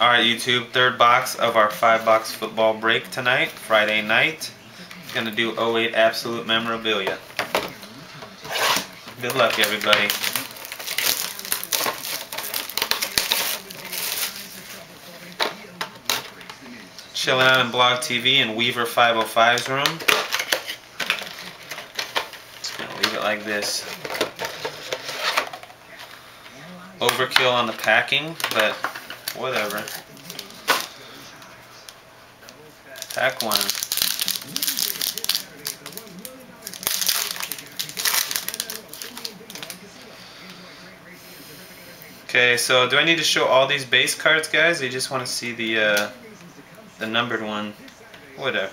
Alright YouTube, third box of our 5-box football break tonight, Friday night. Gonna do 08 Absolute Memorabilia. Good luck everybody. Chilling out in Blog TV in Weaver 505's room. Just gonna leave it like this. Overkill on the packing, but whatever. Pack one. Okay, so do I need to show all these base cards, guys? Or you just want to see the numbered one? Whatever.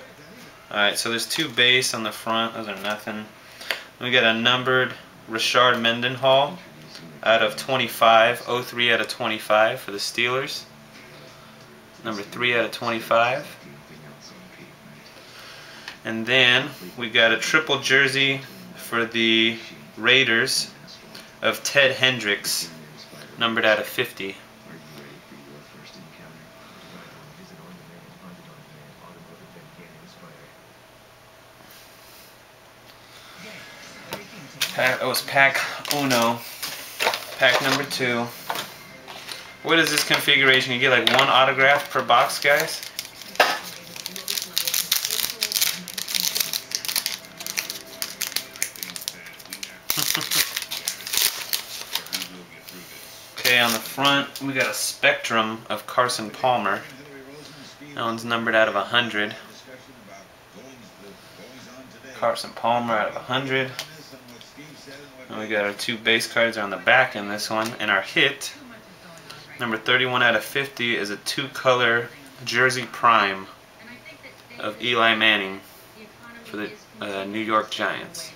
Alright, so there's 2 base on the front. Those are nothing. We got a numbered Rashard Mendenhall out of 25. 03 out of 25 for the Steelers. Number 3 out of 25. And then we got a triple jersey for the Raiders of Ted Hendricks, numbered out of 50. That was pack uno. Pack number 2. What is this configuration? You get like 1 autograph per box, guys? Okay, on the front we got a Spectrum of Carson Palmer. That one's numbered out of 100. Carson Palmer out of 100. And we got our 2 base cards on the back in this one. And our hit, number 31 out of 50, is a 2-color Jersey Prime of Eli Manning for the New York Giants.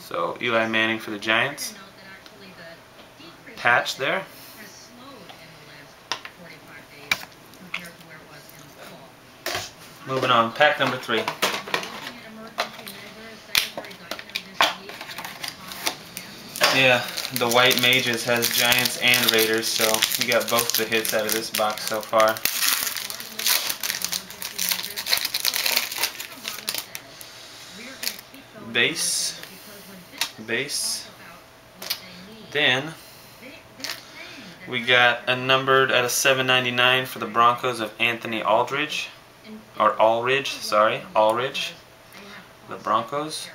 So Eli Manning for the Giants. Patch there. Moving on, pack number 3. Yeah, the White Mages has Giants and Raiders, so we got both the hits out of this box so far. Base. Then we got a numbered out of 799 for the Broncos of Anthony Aldridge, or Allridge, sorry, Allridge, the Broncos.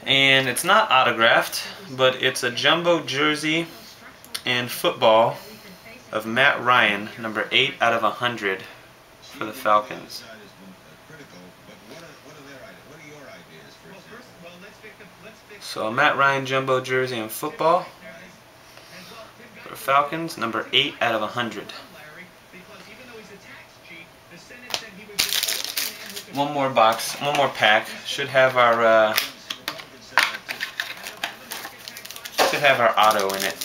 And it's not autographed, but it's a jumbo jersey and football of Matt Ryan, number 8 out of 100 for the Falcons. So Matt Ryan jumbo jersey and football for Falcons, number 8 out of 100. One more box, one more pack. Should have our auto in it.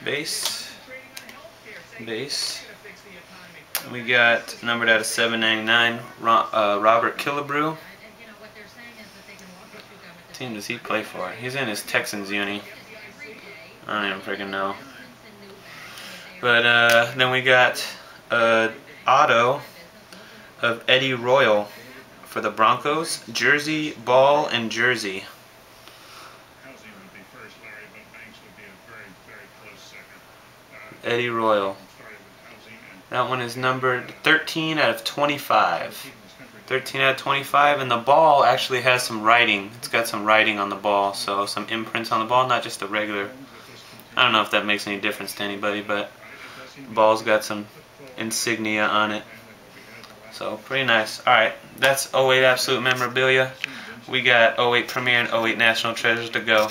Base. We got numbered out of 799, Robert Killebrew. What team does he play for? He's in his Texans uni. I don't even freaking know. But then we got auto of Eddie Royal for the Broncos, jersey, ball, and jersey. Eddie Royal. That one is numbered 13 out of 25. 13 out of 25, and the ball actually has some writing. It's got some writing on the ball, so some imprints on the ball, not just a regular. I don't know if that makes any difference to anybody, but the ball's got some insignia on it. So, pretty nice. Alright, that's 08 Absolute Memorabilia. We got 08 Premier and 08 National Treasures to go.